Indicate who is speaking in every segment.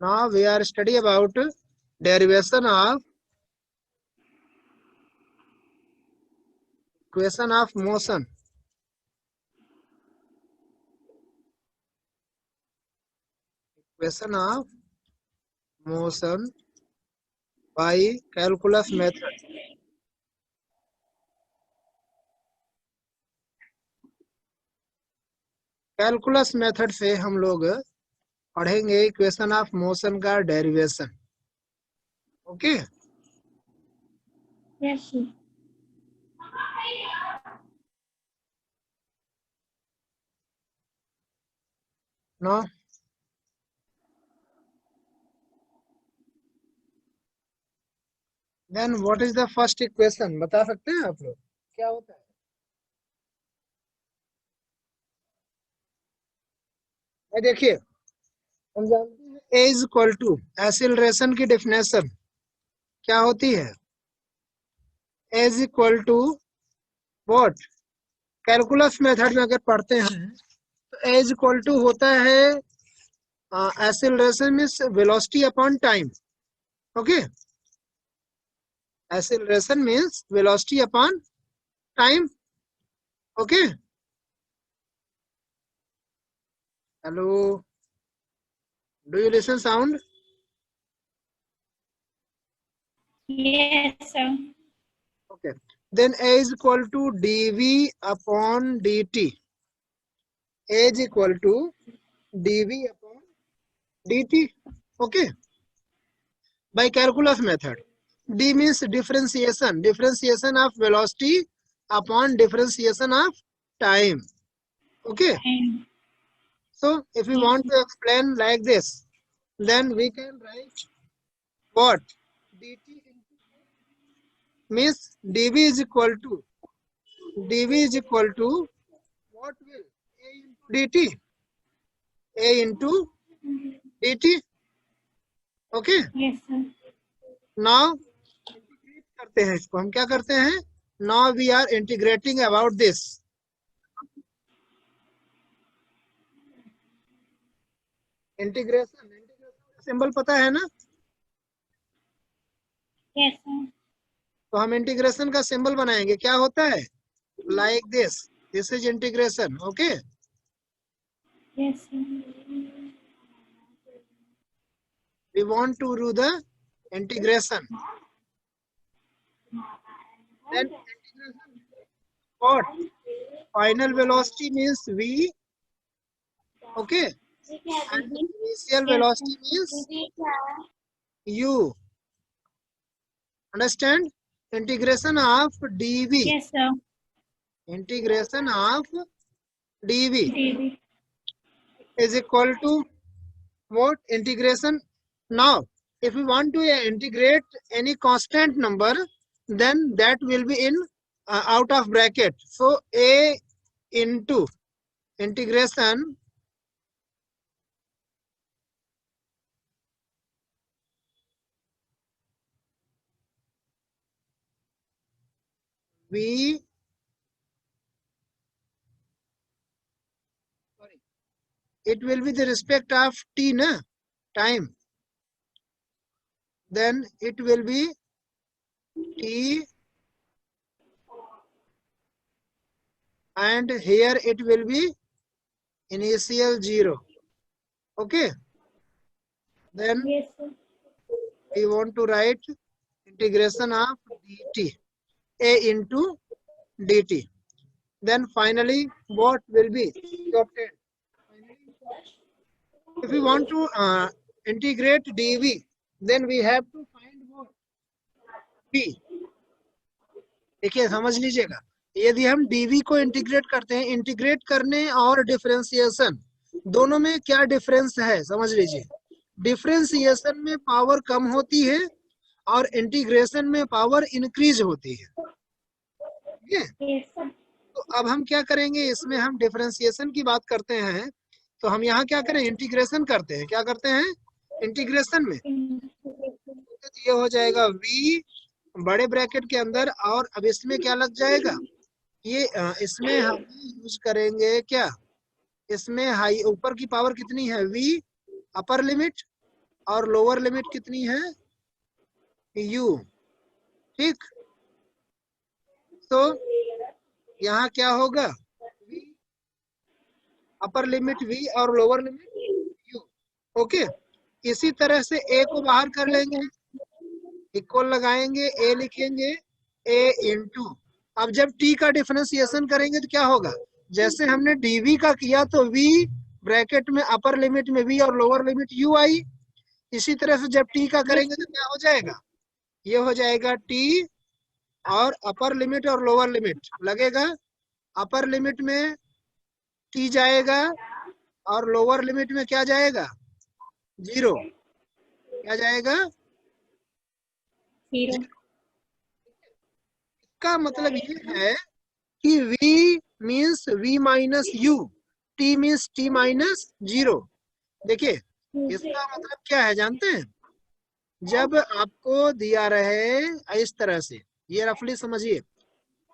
Speaker 1: Now we are study about derivation of equation of motion. Equation of motion by calculus method. Calculus method से हम लोग पढ़ेंगे equation of motion का derivation. Okay.
Speaker 2: Yes.
Speaker 1: No. Then what is the first equation, बता सकते हैं आप लोग क्या होता है? देखिए, हम जानते हैं a is equal to acceleration की डेफिनेशन क्या होती है? A is equal to what? Calculus method में अगर पढ़ते हैं तो ए इज इक्वल टू होता है acceleration means velocity upon time. Okay. Acceleration means velocity upon time. Okay. Hello. Do you listen sound?
Speaker 2: Yes, sir.
Speaker 1: Okay. Then A is equal to dv upon dt. A is equal to dv upon dt. Okay. By calculus method. D means differentiation. Differentiation of velocity upon differentiation of time. Okay. So if we want to explain like this, then we can write what? dt means dv is equal to what will? A into dt. A into dt. Okay.
Speaker 2: Yes, sir.
Speaker 1: Now integrate करते हैं इसको. हम क्या करते हैं? Now we are integrating about this. Integration symbol पता है ना?
Speaker 2: Yes, sir.
Speaker 1: तो हम इंटीग्रेशन का सिंबल बनाएंगे. क्या होता है? Like this. This is integration. Okay.
Speaker 2: Yes, sir.
Speaker 1: We want to do the integration. Then integration what? Final velocity means v. Okay. And initial velocity means u. Understand? Integration of dv.
Speaker 2: Yes, sir.
Speaker 1: Integration of dv
Speaker 2: Dv.
Speaker 1: is equal to what? Integration. Now, if we want to integrate any constant number, then that will be in out of bracket. So a into integration v it will be the respect of t na time. Then it will be t and here it will be initial 0. Okay. Then
Speaker 2: Yes, sir.
Speaker 1: we want to write integration of dt, a into dt. Then finally what will be obtained? If we want to integrate dv, then we have to find what? p. देखिए समझ लीजिएगा, यदि हम dv को integrate करते हैं, integrate करने और डिफरेंशिएशन दोनों में क्या डिफरेंस है समझ लीजिए. डिफरेंशिएशन में पावर कम होती है और इंटीग्रेशन में पावर इंक्रीज होती है. ठीक है.
Speaker 2: Yes, sir.
Speaker 1: तो अब हम क्या करेंगे, इसमें हम डिफरेंशिएशन की बात करते हैं तो हम यहाँ क्या करें? इंटीग्रेशन करते हैं. क्या करते हैं? इंटीग्रेशन में ये हो जाएगा v बड़े ब्रैकेट के अंदर और अब इसमें क्या लग जाएगा? ये इसमें हम यूज करेंगे क्या? इसमें हाई ऊपर की पावर कितनी है? v अपर लिमिट और लोअर लिमिट कितनी है u। ठीक, तो यहाँ क्या होगा, अपर लिमिट v और लोअर लिमिट u। ओके, इसी तरह से a को बाहर कर लेंगे, इक्वल लगाएंगे, a लिखेंगे a इंटू, अब जब t का डिफरेंशिएशन करेंगे तो क्या होगा, जैसे हमने dv का किया तो v ब्रैकेट में अपर लिमिट में v और लोअर लिमिट u आई, इसी तरह से जब t का करेंगे तो क्या हो जाएगा, ये हो जाएगा t और अपर लिमिट और लोअर लिमिट लगेगा, अपर लिमिट में t जाएगा और लोअर लिमिट में क्या जाएगा, 0, क्या जाएगा,
Speaker 2: 0।
Speaker 1: इसका मतलब ये है कि v means v minus u, t means t minus 0। देखिए इसका मतलब क्या है जानते हैं, जब आपको दिया रहे इस तरह से, ये रफली समझिए,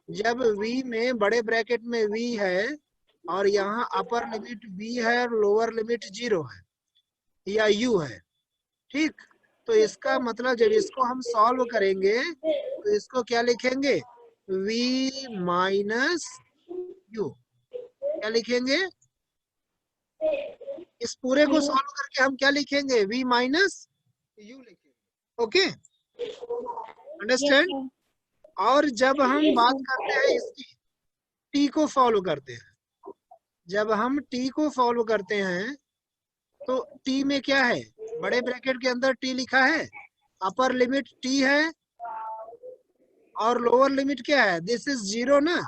Speaker 1: जब v में बड़े ब्रैकेट में v है और यहाँ अपर लिमिट v है और लोअर लिमिट 0 है या u है, ठीक, तो इसका मतलब जब इसको हम सॉल्व करेंगे तो इसको क्या लिखेंगे, v माइनस u, क्या लिखेंगे, इस पूरे को सॉल्व करके हम क्या लिखेंगे, v माइनस u लिखेंगे। Okay, understand. और जब हम बात करते हैं इसकी, t को फॉलो करते हैं, जब हम t को फॉलो करते हैं तो t में क्या है, बड़े ब्रैकेट के अंदर t लिखा है, अपर लिमिट t है और लोअर लिमिट क्या है, दिस इज 0 ना।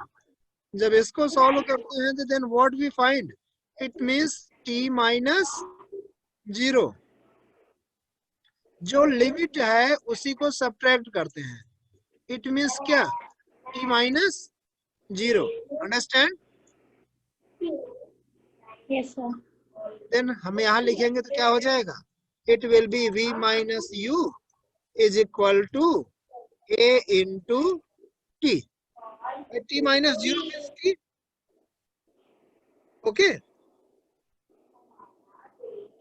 Speaker 1: जब इसको सॉल्व करते हैं तो then what we find, it means t minus 0, जो लिमिट है उसी को सब्ट्रैक्ट करते हैं, इट मींस क्या, t minus 0। Understand.
Speaker 2: Yes, sir.
Speaker 1: Then हम यहाँ लिखेंगे तो क्या हो जाएगा, it will be v minus u is equal to a into t, t minus 0 means t। Okay,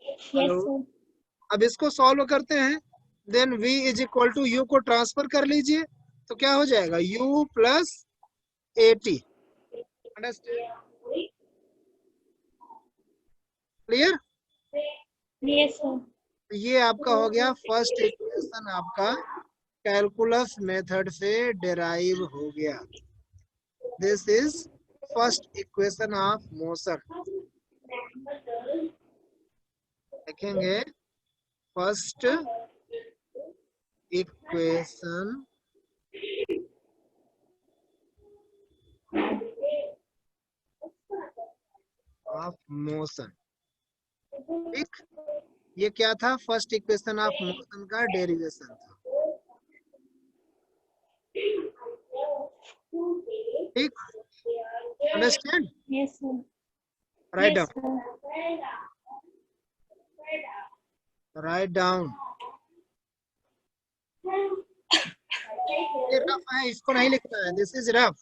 Speaker 2: Yes, sir.
Speaker 1: अब इसको सॉल्व करते हैं, then v is equal to u को ट्रांसफर कर लीजिए तो क्या हो जाएगा, u plus A T. Clear,
Speaker 2: Yes, sir.
Speaker 1: ये आपका हो गया फर्स्ट इक्वेशन, आपका कैलकुलस मेथड से डेराइव हो गया। This is first equation of motion. देखेंगे फर्स्ट इक्वेशन ऑफ मोशन। ठीक, ये क्या था, फर्स्ट इक्वेशन ऑफ मोशन का डेरिवेशन था। ठीक, understand,
Speaker 2: Yes, sir.
Speaker 1: Right
Speaker 2: Yes,
Speaker 1: down,
Speaker 2: sir.
Speaker 1: Write down. ये रफ है, इसको नहीं लिखना है, this is rough.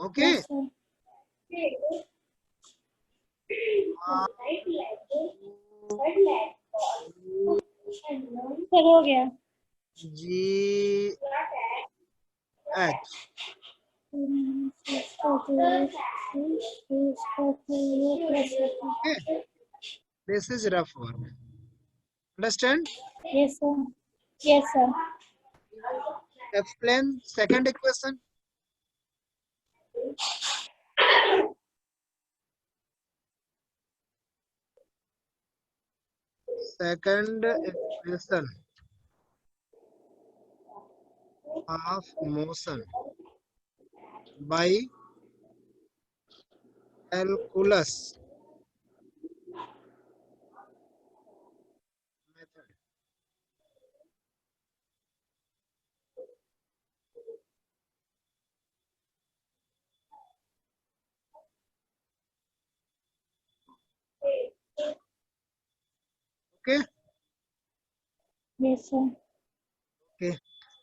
Speaker 1: Okay,
Speaker 2: Yes, sir. Sir हो गया।
Speaker 1: G H, this is rough work. Understand.
Speaker 2: Yes, sir. Yes, sir.
Speaker 1: Explain second equation. Second equation of motion by calculus method. Okay,
Speaker 2: Yes, sir.
Speaker 1: Okay,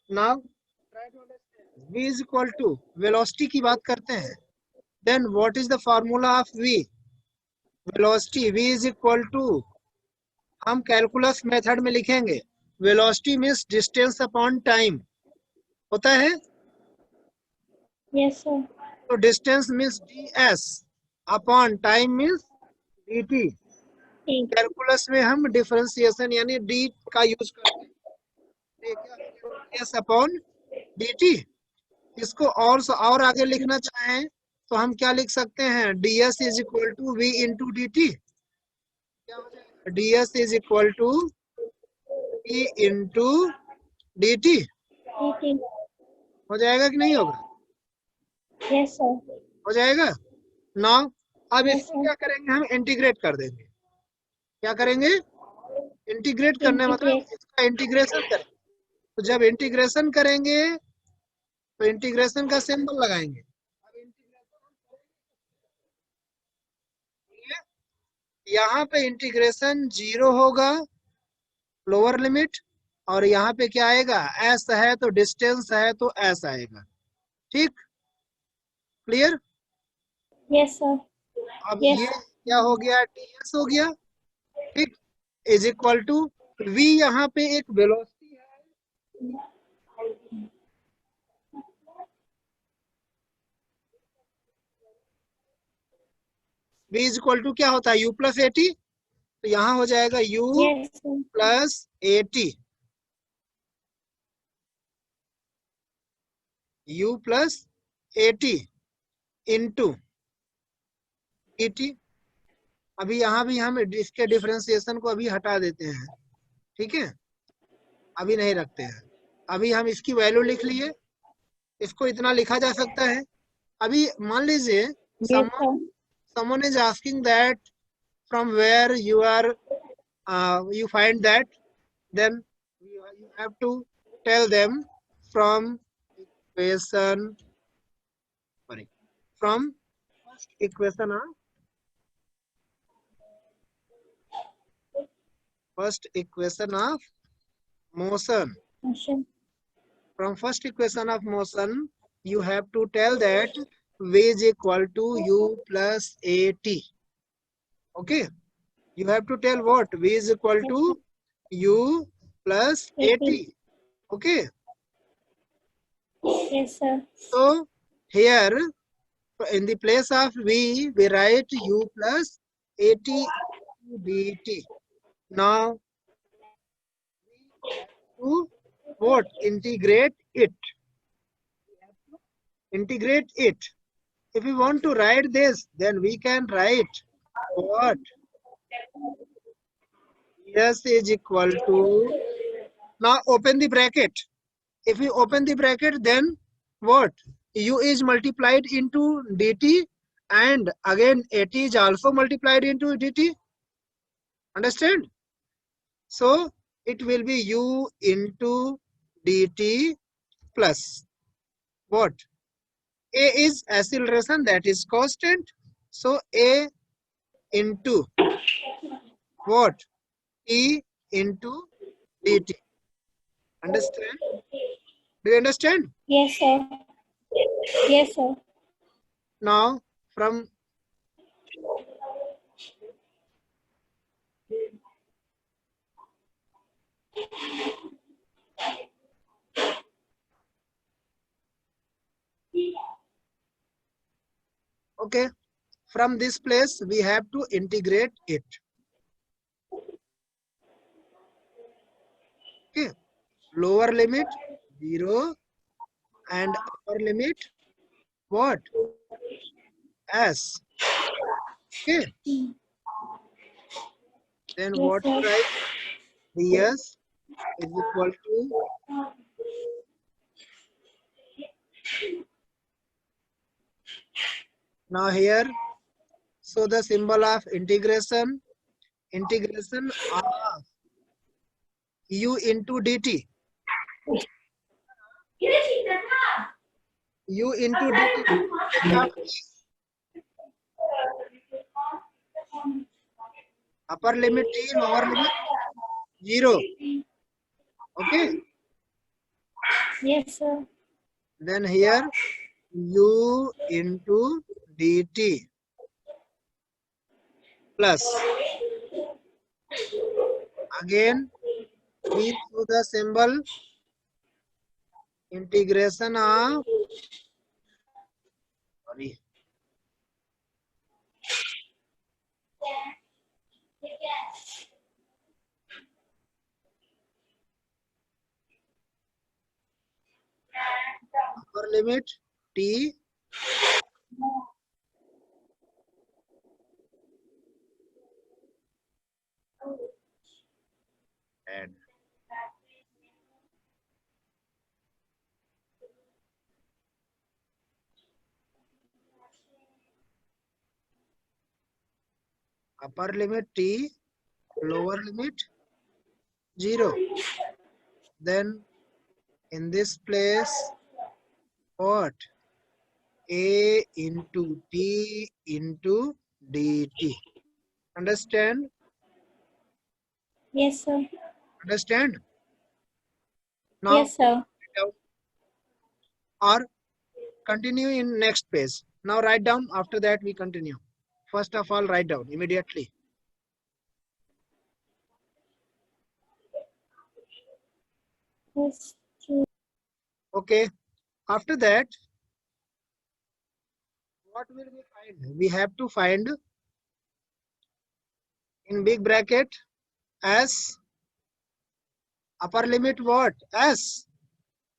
Speaker 1: now v is equal to, velocity की बात करते हैं, then what is the formula of v, velocity v is equal to हम calculus method में लिखेंगे velocity means distance upon time होता है,
Speaker 2: Yes, sir.
Speaker 1: तो distance means ds upon time means dt।
Speaker 2: T.
Speaker 1: Calculus में हम डिफरेंशिएशन यानी d का यूज करते हैं, ये क्या हो गया ds अपॉन dt। इसको और आगे लिखना चाहें तो हम क्या लिख सकते हैं, ds is equal to v into D T. क्या हो जाएगा, ds is equal to v into D T.
Speaker 2: T.
Speaker 1: हो जाएगा कि नहीं होगा,
Speaker 2: Yes, sir.
Speaker 1: हो जाएगा ना। अब
Speaker 2: Yes,
Speaker 1: इसको
Speaker 2: sir.
Speaker 1: क्या करेंगे, हम इंटीग्रेट कर देंगे। क्या करेंगे, इंटीग्रेट करने मतलब
Speaker 2: Integrate.
Speaker 1: इसका इंटीग्रेशन करेंगे। तो जब इंटीग्रेशन करेंगे तो इंटीग्रेशन का सिंबल लगाएंगे। अब यहाँ पे इंटीग्रेशन 0 होगा लोअर लिमिट, और यहाँ पे क्या आएगा, एस है तो डिस्टेंस है तो एस आएगा। ठीक, क्लियर।
Speaker 2: Yes, sir.
Speaker 1: अब
Speaker 2: Yes.
Speaker 1: ये क्या हो गया, ds हो गया। ठीक, इज इक्वल टू v, यहाँ पे एक वेलोसिटी है, v इज इक्वल टू क्या होता है, u प्लस ए टी। तो यहाँ हो जाएगा u
Speaker 2: Yes, sir.
Speaker 1: Plus A T, u plus A T into D T. अभी यहाँ भी हम इसके डिफरेंशिएशन को अभी हटा देते हैं, ठीक है, अभी नहीं रखते हैं। अभी हम इसकी वैल्यू लिख लिए, इसको इतना लिखा जा सकता है। अभी मान लीजिए
Speaker 2: Yes, sir.
Speaker 1: someone is asking that from where you are you find that, then you have to tell them from equation, sorry, from first equation of motion.
Speaker 2: Motion.
Speaker 1: From first equation of motion you have to tell that v is equal to u plus at. Okay, you have to tell what, v is equal to u plus at. Okay,
Speaker 2: Yes, sir.
Speaker 1: so here in the place of v we write u plus at dt. Now to what, integrate it. If we want to write this, then we can write what, s is equal to, now open the bracket. If we open the bracket, then what, u is multiplied into dt, and again at is also multiplied into dt. Understand? So it will be u into dt plus what, a is acceleration, that is constant, so a into what, t into dt. Understand? Do you understand?
Speaker 2: Yes, sir. Yes, sir.
Speaker 1: Now from okay, from this place we have to integrate it. Okay, lower limit 0 and upper limit what, s. Okay, then
Speaker 2: Yes,
Speaker 1: what
Speaker 2: sir.
Speaker 1: we write, ds is equal to, now here, so the symbol of integration of u into dt, u into dt, upper limit t, lower limit 0. Okay,
Speaker 2: Yes, sir.
Speaker 1: then here u into dt plus Again, we through the symbol integration of sorry upper limit t and upper limit t, lower limit 0. Then in this place, what? A into t into dt. Understand?
Speaker 2: Yes, sir.
Speaker 1: Understand? Now,
Speaker 2: Yes, sir.
Speaker 1: or continue in next page. Now write down. After that, we continue. First of all, write down immediately.
Speaker 2: Yes.
Speaker 1: Okay. After that, what will we find? We have to find in big bracket s, upper limit what? S,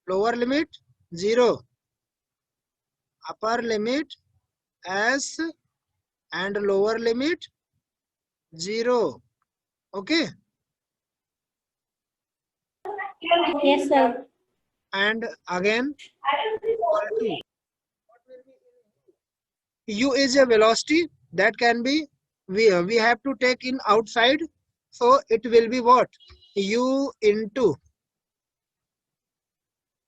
Speaker 1: lower limit 0, upper limit s and lower limit 0. Okay.
Speaker 2: Yes, sir.
Speaker 1: And again equal to u is a velocity that can be we have to take in outside, so it will be what? U into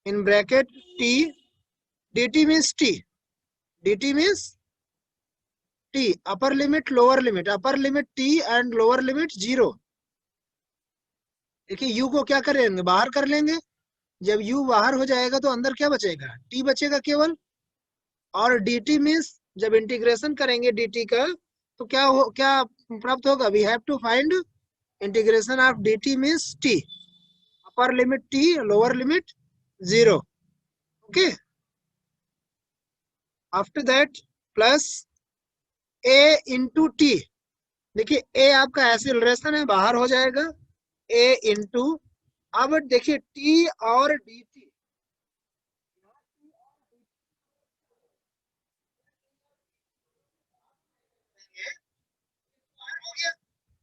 Speaker 1: in bracket t, dt means t, dt means t, upper limit t and lower limit 0. देखिए u को क्या करेंगे? बाहर कर लेंगे. जब u बाहर हो जाएगा तो अंदर क्या बचेगा? t बचेगा केवल. और dt मीन्स जब इंटीग्रेशन करेंगे dt का तो क्या प्राप्त होगा? We have to find integration of dt means t, upper limit t, lower limit 0. Okay. After that plus a into T. देखिए a आपका एक्सीलरेशन है, बाहर हो जाएगा. a इंटू, अब देखिए t और dt,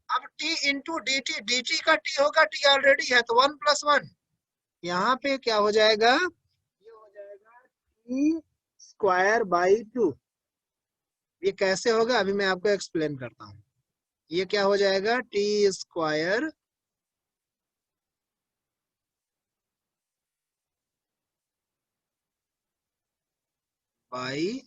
Speaker 1: अब t इंटू dt, dt का t होगा, t ऑलरेडी है तो 1 + 1. यहाँ पे क्या हो जाएगा? ये हो जाएगा t स्क्वायर बाई 2. ये कैसे होगा अभी मैं आपको एक्सप्लेन करता हूँ. ये क्या हो जाएगा? t square by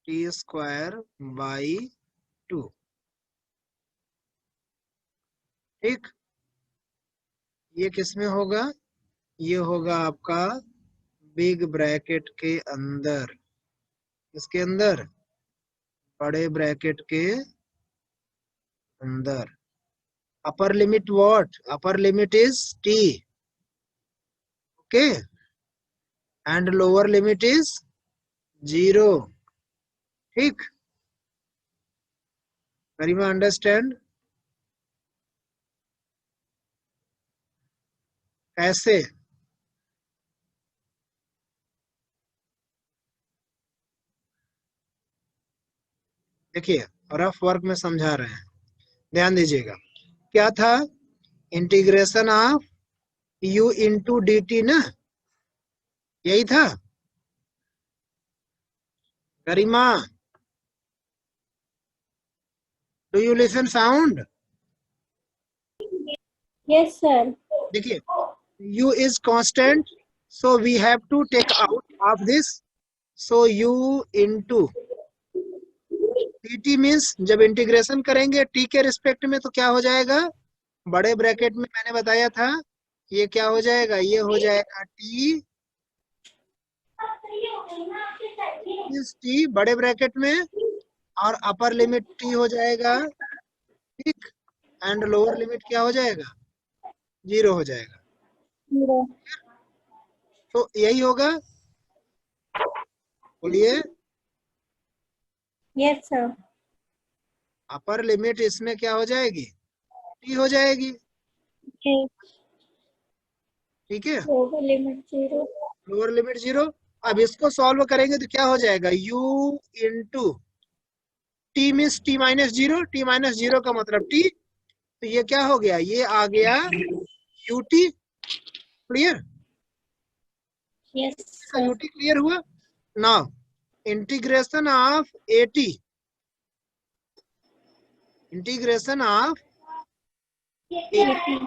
Speaker 1: t square by 2. ठीक. ये किसमें होगा? ये होगा आपका बिग ब्रैकेट के अंदर. इसके अंदर, बड़े ब्रैकेट के अंदर. Upper limit what? Upper limit is t. Okay. And lower limit is 0. ठीक. गरिमा अंडरस्टैंड? कैसे? देखिए रफ वर्क में समझा रहे हैं, ध्यान दीजिएगा. क्या था? Integration of u into D t ना, यही था. Garima, do you listen sound?
Speaker 2: Yes, sir.
Speaker 1: देखिए u is constant, so we have to take out of this, so u into dt means जब इंटीग्रेशन करेंगे t के रिस्पेक्ट में तो क्या हो जाएगा? बड़े ब्रैकेट में मैंने बताया था ये क्या हो जाएगा, ये हो जाएगा टी इज टी बड़े ब्रैकेट में, और अपर लिमिट टी हो जाएगा, ठीक, एंड लोअर लिमिट क्या हो जाएगा, 0 हो जाएगा।
Speaker 2: 0.
Speaker 1: तो यही होगा, बोलिए।
Speaker 2: Yes, sir.
Speaker 1: अपर लिमिट इसमें क्या हो जाएगी, टी हो जाएगी,
Speaker 2: Okay.
Speaker 1: ठीक है,
Speaker 2: Over limit 0.
Speaker 1: Lower limit 0। अब इसको सॉल्व करेंगे तो क्या हो जाएगा, u into T means T minus 0, T minus 0 का मतलब टी, तो ये क्या हो गया, ये आ गया ut, क्लियर,
Speaker 2: Yes,
Speaker 1: का
Speaker 2: sir.
Speaker 1: ut क्लियर हुआ। Now integration of at, integration of
Speaker 2: AT.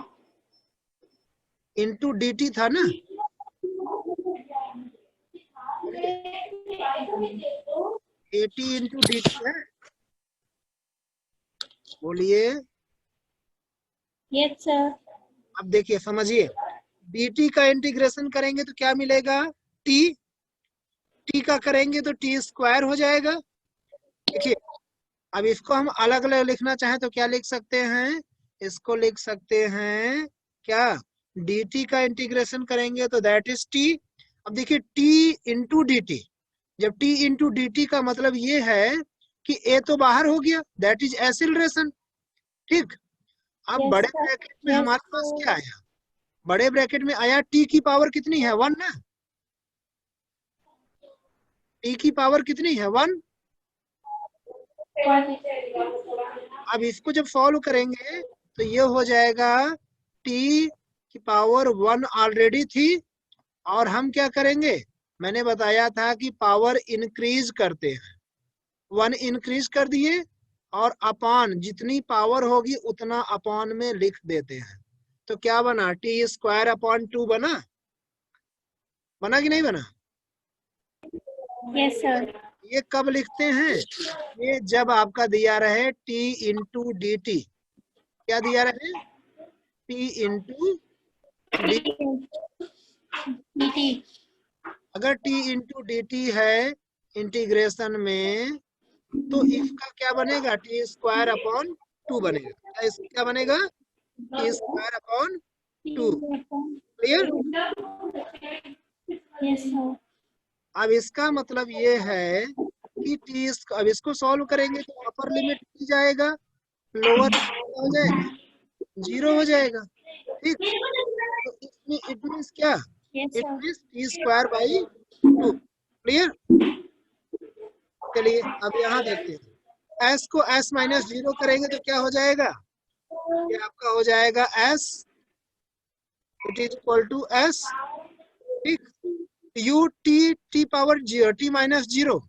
Speaker 1: Into dt था ना, at इंटू dt है, बोलिए।
Speaker 2: Yes, sir.
Speaker 1: अब देखिए समझिए, dt का इंटीग्रेशन करेंगे तो क्या मिलेगा, t, t का करेंगे तो t स्क्वायर हो जाएगा। देखिए अब इसको हम अलग अलग लिखना चाहें तो क्या लिख सकते हैं, इसको लिख सकते हैं क्या, dt का इंटीग्रेशन करेंगे तो दैट इज t। अब देखिए t इंटू डी टी, जब t इंटू डी टी का मतलब ये है कि a तो बाहर हो गया, दैट इज एक्सीलरेशन, ठीक। अब
Speaker 2: Yes,
Speaker 1: बड़े
Speaker 2: sir.
Speaker 1: ब्रैकेट में
Speaker 2: Yes,
Speaker 1: हमारे पास
Speaker 2: sir.
Speaker 1: क्या आया, बड़े ब्रैकेट में आया t की पावर कितनी है, 1 ना, t की पावर कितनी है, 1।
Speaker 2: 1.
Speaker 1: अब इसको जब सॉल्व करेंगे तो ये हो जाएगा t की पावर 1 ऑलरेडी थी, और हम क्या करेंगे, मैंने बताया था कि पावर इंक्रीज करते हैं, 1 इंक्रीज कर दिए, और अपान जितनी पावर होगी उतना अपान में लिख देते हैं, तो क्या बना, टी स्क्वायर अपॉन 2 बना, बना कि नहीं बना।
Speaker 2: Yes, sir.
Speaker 1: ये कब लिखते हैं, ये जब आपका दिया रहे t इंटू डी टी, क्या दिया रहे, t इंटू डी,
Speaker 2: DT.
Speaker 1: अगर t इंटू डी टी है इंटीग्रेशन में, तो इसका क्या बनेगा, टी स्क्वायर अपॉन 2 बनेगा, क्या बनेगा, T square upon 2, clear.
Speaker 2: Yes, sir.
Speaker 1: अब इसका मतलब ये है कि टी, अब इसको सॉल्व करेंगे तो अपर लिमिट टी जाएगा, लोअर लिमिट हो जाएगा, 0 हो जाएगा, ठीक। तो इसमें इट मीन्स क्या,
Speaker 2: Yes,
Speaker 1: it
Speaker 2: sir.
Speaker 1: Means T square by 2, clear. चलिए अब यहाँ देखते हैं, s को s माइनस 0 करेंगे तो क्या हो जाएगा, ये आपका हो जाएगा s, it is equal to s, ठीक, u t t power t minus 0,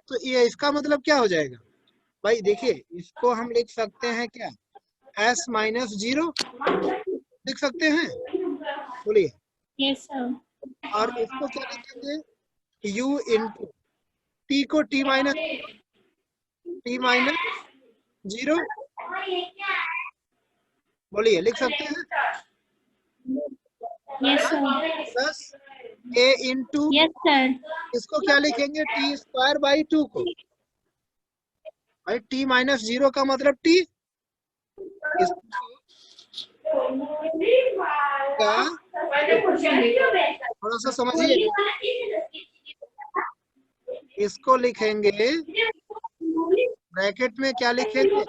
Speaker 1: तो ये इसका मतलब क्या हो जाएगा, भाई देखिए इसको हम लिख सकते हैं क्या, s माइनस 0 लिख सकते हैं, बोलिए।
Speaker 2: Yes, sir.
Speaker 1: और इसको क्या लिखेंगे, u इंटू t को t माइनस 0, बोलिए, लिख सकते हैं,
Speaker 2: Yes, sir.
Speaker 1: Plus a into,
Speaker 2: Yes, sir.
Speaker 1: इसको क्या लिखेंगे, टी स्क्वायर बाई 2 को, भाई t माइनस 0 का मतलब t, इसका थोड़ा सा समझिएगा, इसको लिखेंगे ब्रैकेट में, क्या लिखेंगे,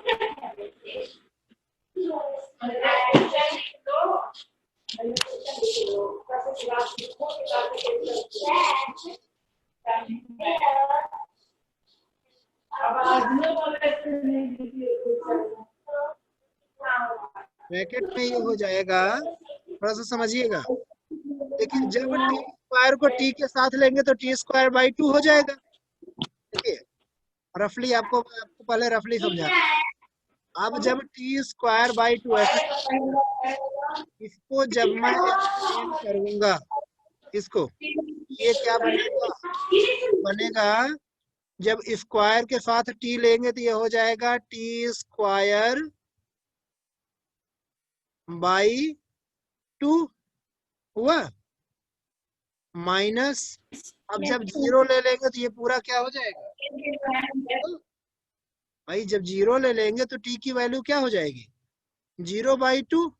Speaker 1: ब्रैकेट में ये हो जाएगा, थोड़ा सा समझिएगा, देखिए जब टी स्क्वायर को टी के साथ लेंगे तो टी स्क्वायर बाई 2 हो जाएगा, देखिए रफली आपको पहले रफली समझा, अब जब टी स्क्वायर बाई 2 ऐसे, इसको जब मैं एक्सपेंड करूंगा, इसको, ये क्या बनेगा, बनेगा जब स्क्वायर के साथ टी लेंगे तो ये हो जाएगा टी स्क्वायर बाई 2, हुआ माइनस, अब जब
Speaker 2: Yes,
Speaker 1: 0 ले लेंगे तो ये पूरा क्या हो जाएगा
Speaker 2: sir.
Speaker 1: भाई, जब 0 ले लेंगे तो t की वैल्यू क्या हो जाएगी 0/2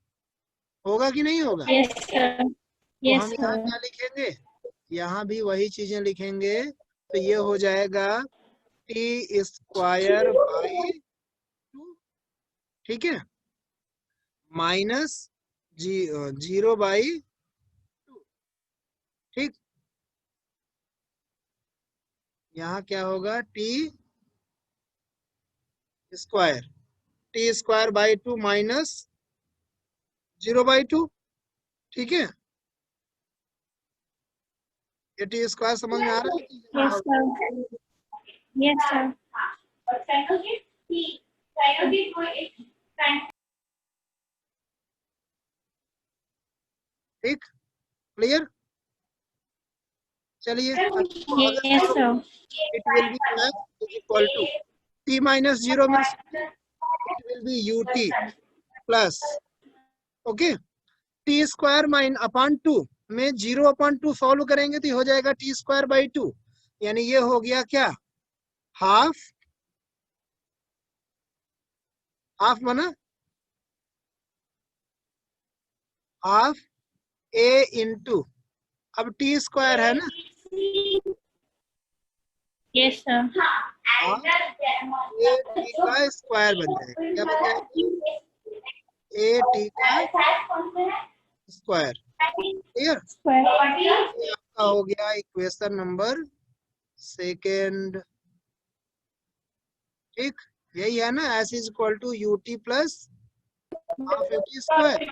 Speaker 1: होगा कि नहीं होगा।
Speaker 2: Yes, sir.
Speaker 1: तो
Speaker 2: Yes,
Speaker 1: हम यहाँ
Speaker 2: sir.
Speaker 1: क्या लिखेंगे, यहाँ भी वही चीजें लिखेंगे, तो ये हो जाएगा t²/2, ठीक है, माइनस 0/2, ठीक। यहाँ क्या होगा t²/2 माइनस 0/2, ठीक है। ये t² समझ में आ रहा है कि
Speaker 2: Yes, sir. Yes, sir.
Speaker 1: ठीक, क्लियर। चलिए
Speaker 2: Yes, sir.
Speaker 1: it will be f is equal to t minus 0 means it will be ut plus, okay, t² mine upon 2 में 0/2 सॉल्व करेंगे तो हो जाएगा t²/2, यानी ये हो गया क्या हाफ, हाफ बना हाफ a इंटू, अब t² है ना,
Speaker 2: Yes, sir.
Speaker 1: Half a t का स्क्वायर बन जाएगा, क्या बन जाएगा a t का स्क्वायर, क्लियर।
Speaker 2: Square.
Speaker 1: ये आपका हो गया इक्वेशन नंबर सेकेंड, ठीक, यही है ना, s is equal to ut plus half at square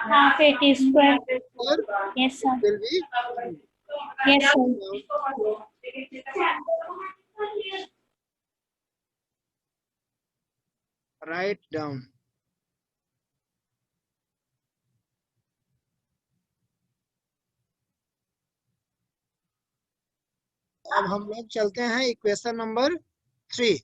Speaker 2: Half 80 square.
Speaker 1: और
Speaker 2: Yes,
Speaker 1: it
Speaker 2: sir.
Speaker 1: will be
Speaker 2: Yes, sir.
Speaker 1: write down। अब हम लोग चलते हैं इक्वेशन नंबर 3।